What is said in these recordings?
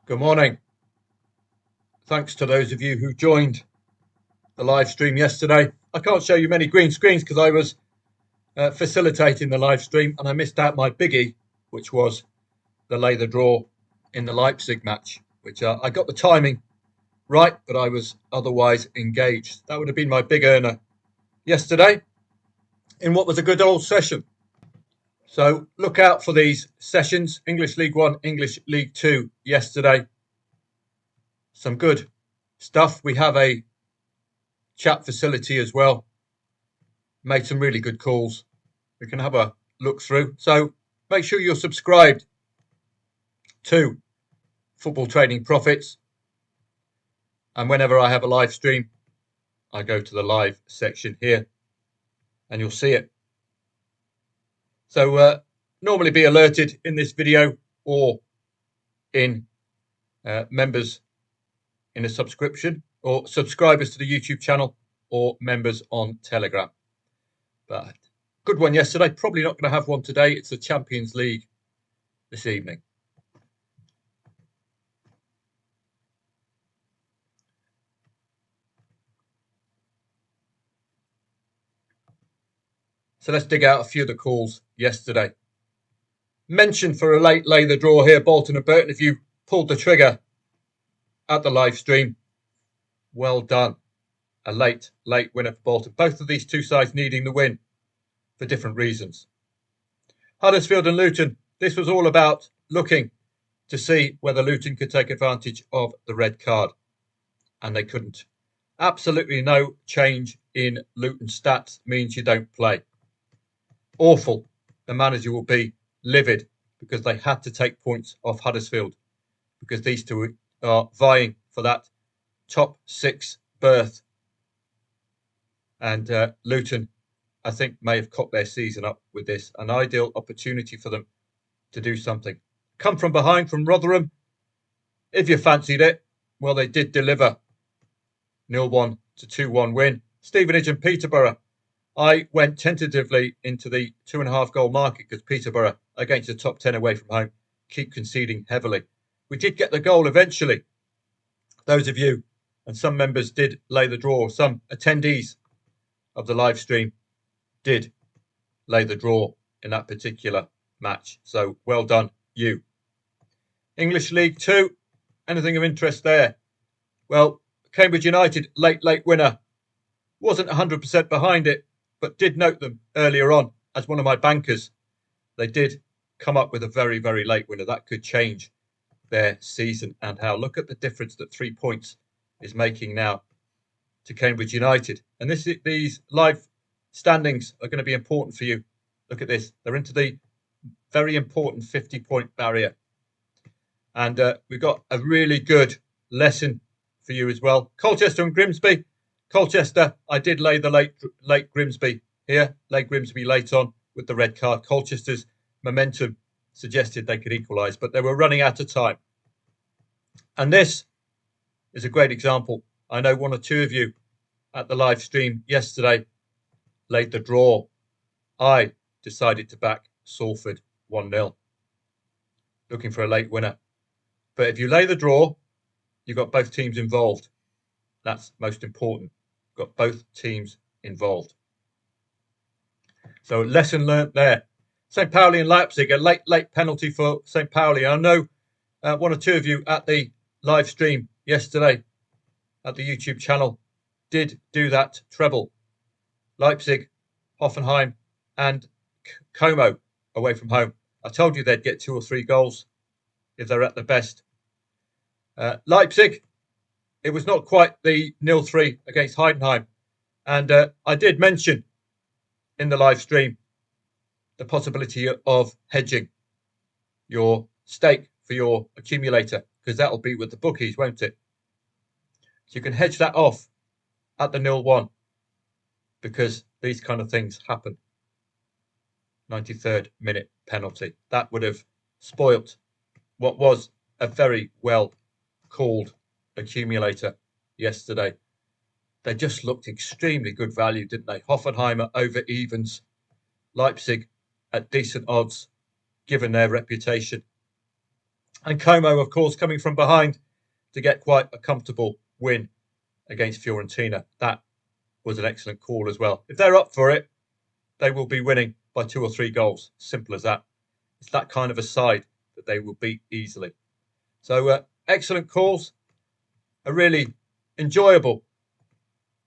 Good morning. Thanks to those of you who joined the live stream yesterday. I can't show you many green screens because I was facilitating the live stream and I missed out my biggie, which was the lay the draw in the Leipzig match, which I got the timing right, but I was otherwise engaged. That would have been my big earner yesterday in what was a good old session. So look out for these sessions. English League One, English League Two yesterday. Some good stuff. We have a chat facility as well. Made some really good calls. We can have a look through. So make sure you're subscribed to Football Trading Profits. And whenever I have a live stream, I go to the live section here and you'll see it. So normally be alerted in this video or in members in a subscription or subscribers to the YouTube channel or members on Telegram. But good one yesterday. Probably not going to have one today. It's the Champions League this evening. So let's dig out a few of the calls yesterday. Mentioned for a late lay the draw here, Bolton and Burton. If you pulled the trigger at the live stream, well done. A late winner for Bolton. Both of these two sides needing the win for different reasons. Huddersfield and Luton. This was all about looking to see whether Luton could take advantage of the red card. And they couldn't. Absolutely no change in Luton stats means you don't play. Awful. The manager will be livid because they had to take points off Huddersfield because these two are vying for that top 6 berth. And Luton, I think, may have cocked their season up with this. An ideal opportunity for them to do something. Come from behind from Rotherham. If you fancied it, well, they did deliver. 0-1 to 2-1 win. Stevenage and Peterborough. I went tentatively into the 2.5 goal market because Peterborough, against the top 10 away from home, keep conceding heavily. We did get the goal eventually. Those of you and some members did lay the draw. Some attendees of the live stream did lay the draw in that particular match. So well done, you. English League 2, anything of interest there? Well, Cambridge United, late winner. Wasn't 100% behind it, but did note them earlier on as one of my bankers. They did come up with a very, very late winner. That could change their season and how. Look at the difference that 3 points is making now to Cambridge United. And these live standings are going to be important for you. Look at this. They're into the very important 50-point barrier. And we've got a really good lesson for you as well. Colchester and Grimsby. Colchester, I did lay the late Grimsby here. Lay Grimsby late on with the red card. Colchester's momentum suggested they could equalise, but they were running out of time. And this is a great example. I know one or two of you at the live stream yesterday laid the draw. I decided to back Salford 1-0, looking for a late winner. But if you lay the draw, you've got both teams involved. That's most important. Got both teams involved. So lesson learnt there. St. Pauli and Leipzig, a late penalty for St. Pauli. I know one or two of you at the live stream yesterday at the YouTube channel did do that treble. Leipzig, Hoffenheim and Como away from home. I told you they'd get 2 or 3 goals if they're at their best. Leipzig, it was not quite the 0-3 against Heidenheim. And I did mention in the live stream the possibility of hedging your stake for your accumulator, because that'll be with the bookies, won't it? So you can hedge that off at the 0-1 because these kind of things happen. 93rd minute penalty. That would have spoilt what was a very well called accumulator yesterday. They just looked extremely good value, didn't they? Hoffenheim over evens, Leipzig at decent odds, given their reputation. And Como, of course, coming from behind to get quite a comfortable win against Fiorentina. That was an excellent call as well. If they're up for it, they will be winning by 2 or 3 goals. Simple as that. It's that kind of a side that they will beat easily. So excellent calls. A really enjoyable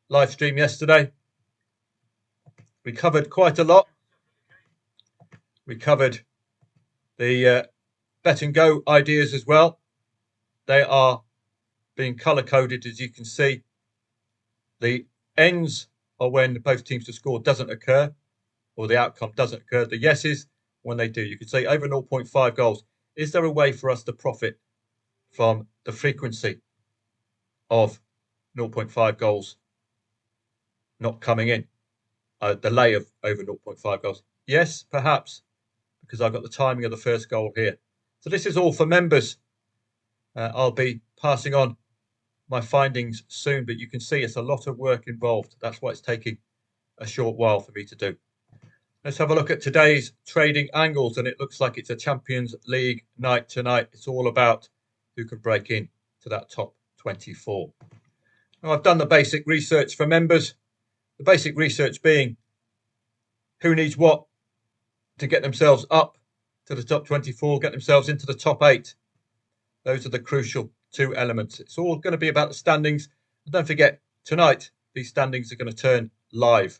live stream yesterday. We covered quite a lot. We covered the bet and go ideas as well. They are being color coded, as you can see. The ends are when both teams to score doesn't occur, or the outcome doesn't occur. The yeses when they do. You could say over 0.5 goals. Is there a way for us to profit from the frequency of 0.5 goals not coming in? Delay of over 0.5 goals. Yes, perhaps, because I've got the timing of the first goal here. So this is all for members. I'll be passing on my findings soon, but you can see it's a lot of work involved. That's why it's taking a short while for me to do. Let's have a look at today's trading angles, and it looks like it's a Champions League night tonight. It's all about who can break in to that top 24. Now, I've done the basic research for members. The basic research being who needs what to get themselves up to the top 24, get themselves into the top 8. Those are the crucial 2 elements. It's all going to be about the standings. And don't forget, tonight, these standings are going to turn live.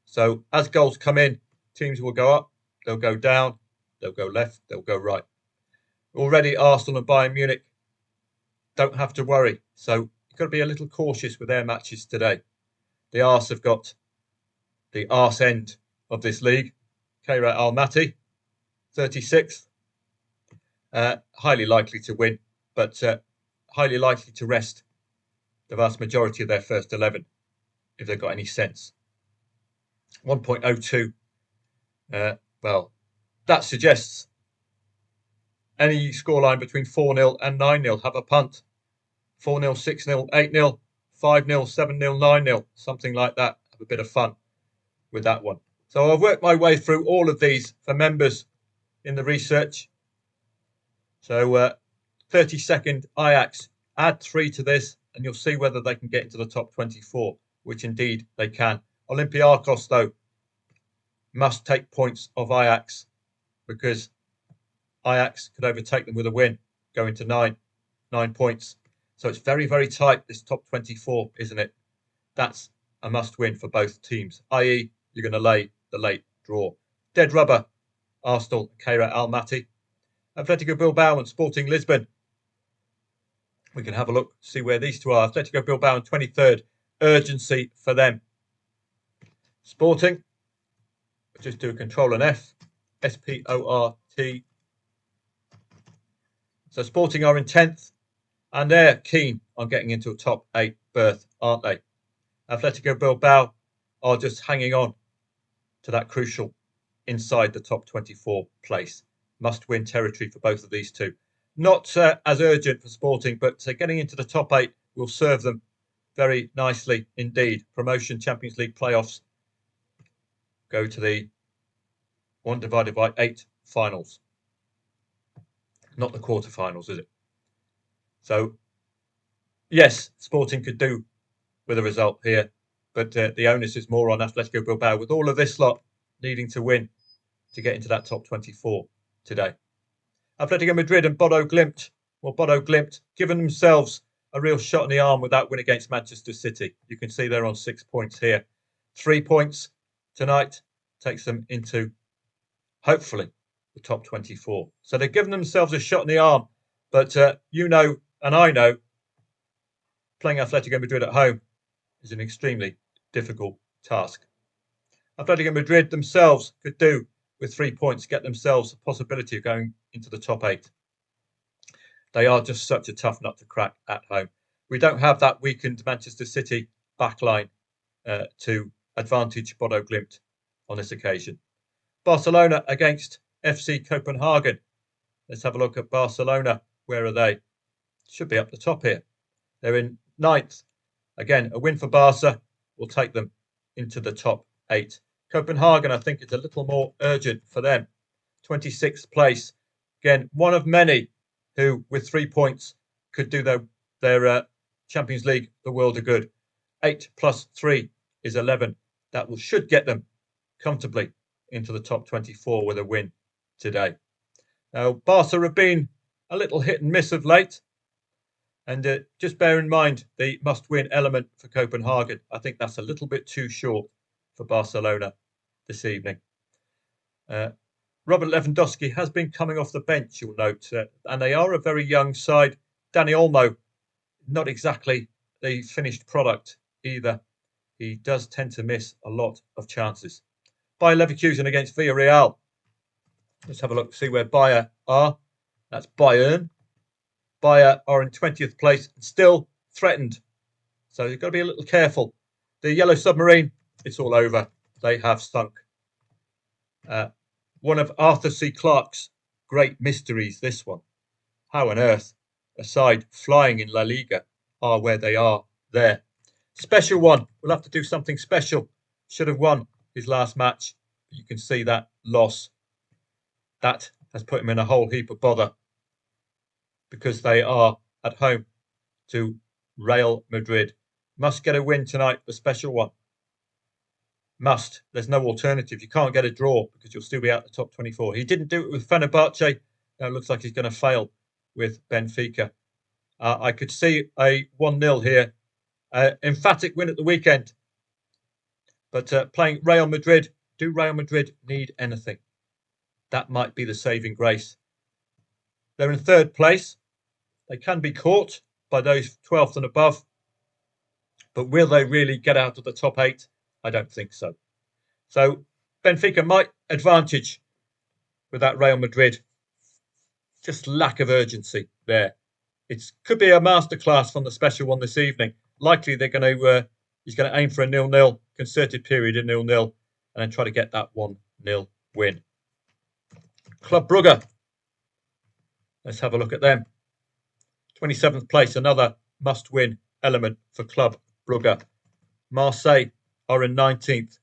So as goals come in, teams will go up, they'll go down, they'll go left, they'll go right. Already Arsenal and Bayern Munich don't have to worry. So you've got to be a little cautious with their matches today. The Ars have got the arse end of this league. Kairat Almaty, 36th. Highly likely to win, but highly likely to rest the vast majority of their first 11 if they've got any sense. 1.02. Well, that suggests any scoreline between 4-0 and 9-0. Have a punt. 4-0, 6-0, 8-0, 5-0, 7-0, 9-0, something like that. Have a bit of fun with that one. So I've worked my way through all of these for members in the research. So 30-second Ajax, add 3 to this, and you'll see whether they can get into the top 24, which indeed they can. Olympiacos, though, must take points of Ajax because Ajax could overtake them with a win, going to 9 points. So it's very, very tight, this top 24, isn't it? That's a must win for both teams, i.e. you're going to lay the late draw. Dead rubber, Arsenal, Kairat Almaty. Atletico Bilbao and Sporting Lisbon. We can have a look, see where these two are. Atletico Bilbao in 23rd. Urgency for them. Sporting. Just do a control and F. S-P-O-R-T. So Sporting are in 10th. And they're keen on getting into a top 8 berth, aren't they? Atletico Bilbao are just hanging on to that crucial inside the top 24 place. Must-win territory for both of these two. Not as urgent for Sporting, but getting into the top 8 will serve them very nicely indeed. Promotion Champions League playoffs go to the 1 divided by 8 finals. Not the quarterfinals, is it? So, yes, Sporting could do with a result here, but the onus is more on Atletico Bilbao with all of this lot needing to win to get into that top 24 today. Atletico Madrid and Bodo Glimt. Well, Bodo Glimt given themselves a real shot in the arm with that win against Manchester City. You can see they're on 6 points here. 3 points tonight takes them into, hopefully, the top 24. So they've given themselves a shot in the arm. But you know, and I know, playing Atletico Madrid at home is an extremely difficult task. Atletico Madrid themselves could do with 3 points, get themselves a possibility of going into the top 8. They are just such a tough nut to crack at home. We don't have that weakened Manchester City backline to advantage Bodo Glimt on this occasion. Barcelona against FC Copenhagen. Let's have a look at Barcelona. Where are they? Should be up the top here. They're in 9th. Again, a win for Barca will take them into the top 8. Copenhagen, I think, is a little more urgent for them. 26th place. Again, one of many who with 3 points could do their Champions League the world of good. 8 plus 3 is 11. That should get them comfortably into the top 24 with a win today. Now, Barca have been a little hit and miss of late. And just bear in mind the must-win element for Copenhagen. I think that's a little bit too short for Barcelona this evening. Robert Lewandowski has been coming off the bench, you'll note, and they are a very young side. Dani Olmo, not exactly the finished product either. He does tend to miss a lot of chances. Bayer Leverkusen against Villarreal. Let's have a look, see where Bayer are. That's Bayern. Bayer are in 20th place and still threatened. So you've got to be a little careful. The Yellow Submarine, it's all over. They have sunk. One of Arthur C. Clarke's great mysteries, this one. How on earth a side flying in La Liga are where they are there. Special one. We'll have to do something special. Should have won his last match. You can see that loss. That has put him in a whole heap of bother because they are at home to Real Madrid. Must get a win tonight, the special one. Must. There's no alternative. You can't get a draw because you'll still be out the top 24. He didn't do it with Fenerbahce. Now it looks like he's going to fail with Benfica. I could see a 1-0 here. Emphatic win at the weekend. But playing Real Madrid, do Real Madrid need anything? That might be the saving grace. They're in third place. They can be caught by those 12th and above. But will they really get out of the top 8? I don't think so. So Benfica might advantage with that Real Madrid. Just lack of urgency there. It could be a masterclass from the special one this evening. Likely he's going to aim for a 0-0, concerted period of 0-0, and then try to get that 1-0 win. Club Brugge. Let's have a look at them. 27th place, another must-win element for Club Brugge. Marseille are in 19th.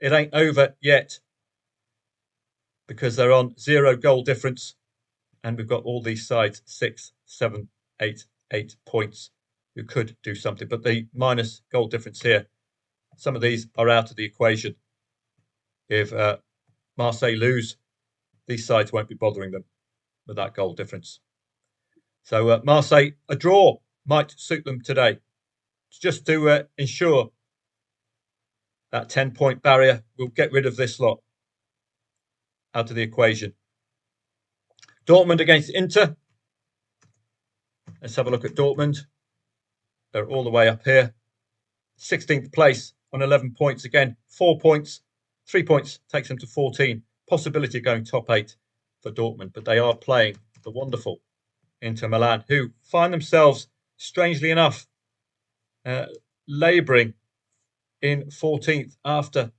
It ain't over yet because they're on 0 goal difference, and we've got all these sides 6, 7, 8 points who could do something. But the minus goal difference here, some of these are out of the equation. If Marseille lose, these sides won't be bothering them with that goal difference. So Marseille, a draw might suit them today, just to ensure that 10-point barrier will get rid of this lot out of the equation. Dortmund against Inter. Let's have a look at Dortmund. They're all the way up here. 16th place on 11 points again. 4 points. 3 points takes them to 14. Possibility of going top 8 for Dortmund, but they are playing the wonderful Inter Milan, who find themselves, strangely enough, labouring in 14th after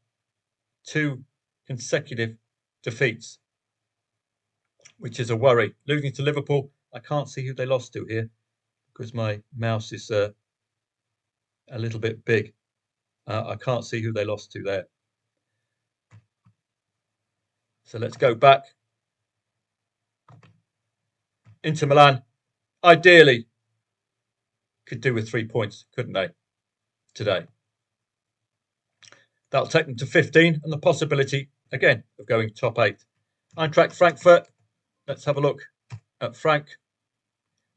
2 consecutive defeats, which is a worry. Losing to Liverpool, I can't see who they lost to here because my mouse is a little bit big. I can't see who they lost to there. So let's go back. Inter Milan, ideally, could do with 3 points, couldn't they, today? That'll take them to 15 and the possibility, again, of going top 8. Eintracht Frankfurt, let's have a look at Frank.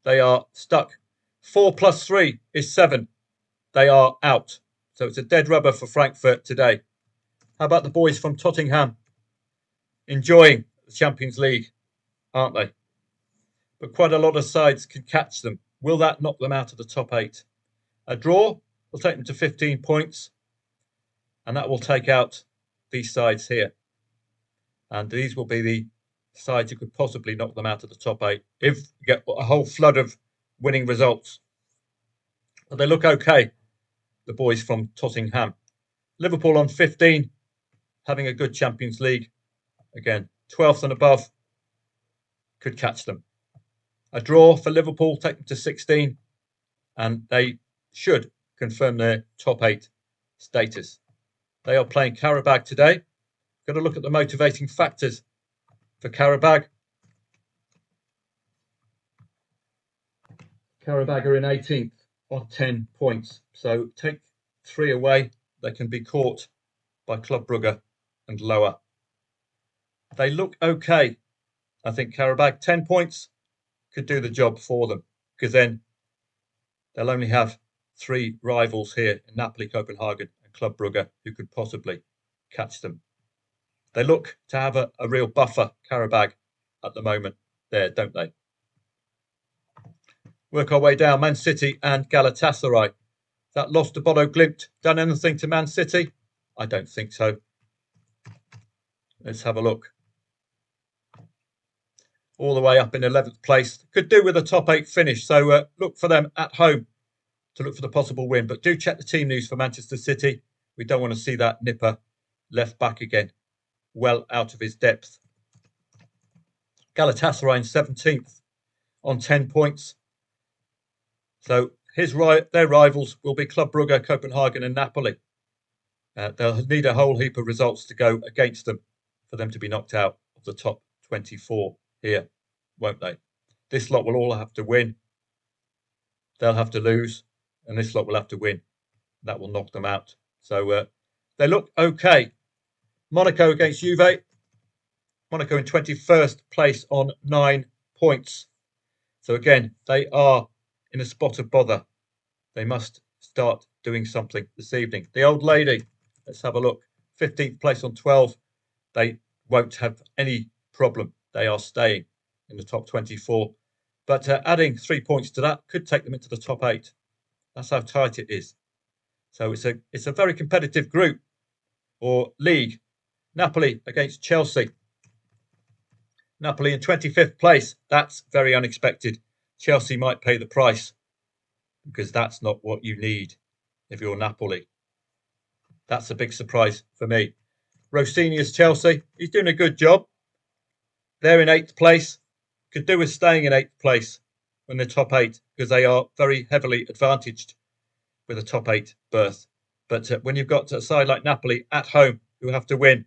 They are stuck. 4 plus 3 is 7. They are out. So it's a dead rubber for Frankfurt today. How about the boys from Tottenham? Enjoying the Champions League, aren't they? But quite a lot of sides can catch them. Will that knock them out of the top 8? A draw will take them to 15 points. And that will take out these sides here. And these will be the sides who could possibly knock them out of the top 8 if you get a whole flood of winning results. But they look okay, the boys from Tottenham. Liverpool on 15, having a good Champions League. Again, 12th and above could catch them. A draw for Liverpool, take them to 16, and they should confirm their top 8 status. They are playing Karabag today. Got to look at the motivating factors for Karabag. Qarabağ are in 18th on 10 points. So take 3 away. They can be caught by Club Brugge and lower. They look okay. I think Qarabağ 10 points could do the job for them, because then they'll only have 3 rivals here in Napoli, Copenhagen and Club Brugge who could possibly catch them. They look to have a real buffer, Qarabağ, at the moment there, don't they? Work our way down. Man City and Galatasaray. That loss to Bodo Glimt done anything to Man City? I don't think so. Let's have a look. All the way up in 11th place. Could do with a top 8 finish. So look for them at home to look for the possible win. But do check the team news for Manchester City. We don't want to see that nipper left back again, well out of his depth. Galatasaray in 17th on 10 points. So their rivals will be Club Brugge, Copenhagen and Napoli. They'll need a whole heap of results to go against them for them to be knocked out of the top 24 here, won't they? This lot will all have to win. They'll have to lose, and this lot will have to win. That will knock them out. So they look okay. Monaco against Juve. Monaco in 21st place on 9 points. So again, they are in a spot of bother. They must start doing something this evening. The Old Lady, let's have a look. 15th place on 12. They won't have any problem. They are staying in the top 24. But adding 3 points to that could take them into the top 8. That's how tight it is. So it's a very competitive group or league. Napoli against Chelsea. Napoli in 25th place. That's very unexpected. Chelsea might pay the price, because that's not what you need if you're Napoli. That's a big surprise for me. Rossini's Chelsea. He's doing a good job. They're in 8th place. Could do with staying in 8th place when they're top 8, because they are very heavily advantaged with a top 8 berth. But when you've got a side like Napoli at home who have to win,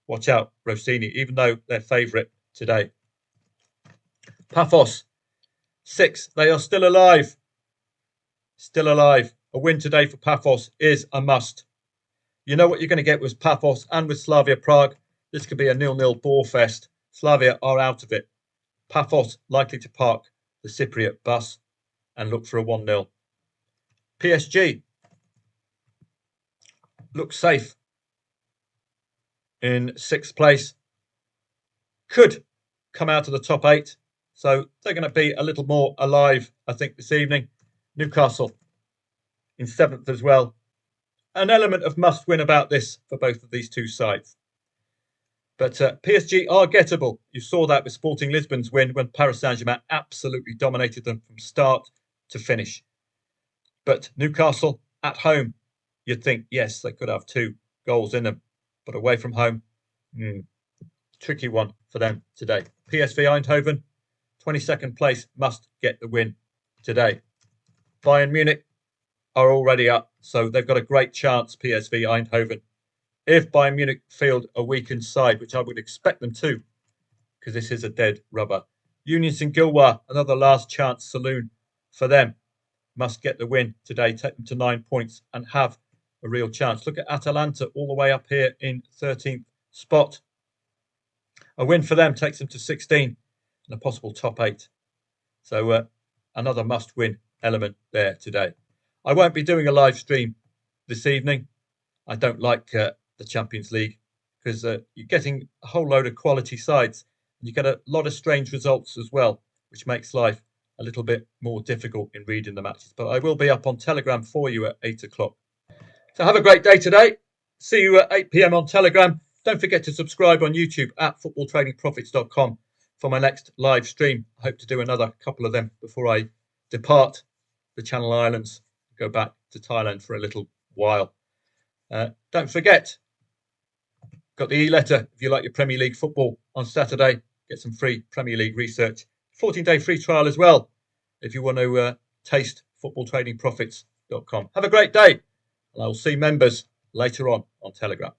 watch out, Rossini, even though they're favourite today. Paphos, 6th. They are still alive. Still alive. A win today for Paphos is a must. You know what you're going to get with Paphos and with Slavia Prague. This could be a 0-0 bore fest. Slavia are out of it. Paphos likely to park the Cypriot bus and look for a 1-0. PSG looks safe in 6th place. Could come out of the top 8. So they're going to be a little more alive, I think, this evening. Newcastle in 7th as well. An element of must win about this for both of these two sides. But PSG are gettable. You saw that with Sporting Lisbon's win when Paris Saint-Germain absolutely dominated them from start to finish. But Newcastle at home, you'd think, yes, they could have 2 goals in them. But away from home, tricky one for them today. PSV Eindhoven, 22nd place, must get the win today. Bayern Munich are already up, so they've got a great chance, PSV Eindhoven. If Bayern Munich field a weakened side, which I would expect them to, because this is a dead rubber. Union Saint-Gilloise, another last chance saloon for them. Must get the win today, take them to 9 points and have a real chance. Look at Atalanta all the way up here in 13th spot. A win for them takes them to 16 and a possible top 8. So another must-win element there today. I won't be doing a live stream this evening. I don't like the Champions League because you're getting a whole load of quality sides. And you get a lot of strange results as well, which makes life a little bit more difficult in reading the matches. But I will be up on Telegram for you at 8 o'clock. So have a great day today. See you at 8 p.m. on Telegram. Don't forget to subscribe on YouTube at FootballTradingProfits.com for my next live stream. I hope to do another couple of them before I depart the Channel Islands, go back to Thailand for a little while. Don't forget, got the e-letter if you like your Premier League football on Saturday. Get some free Premier League research. 14-day free trial as well if you want to taste FootballTradingProfits.com. Have a great day, and I will see members later on Telegram.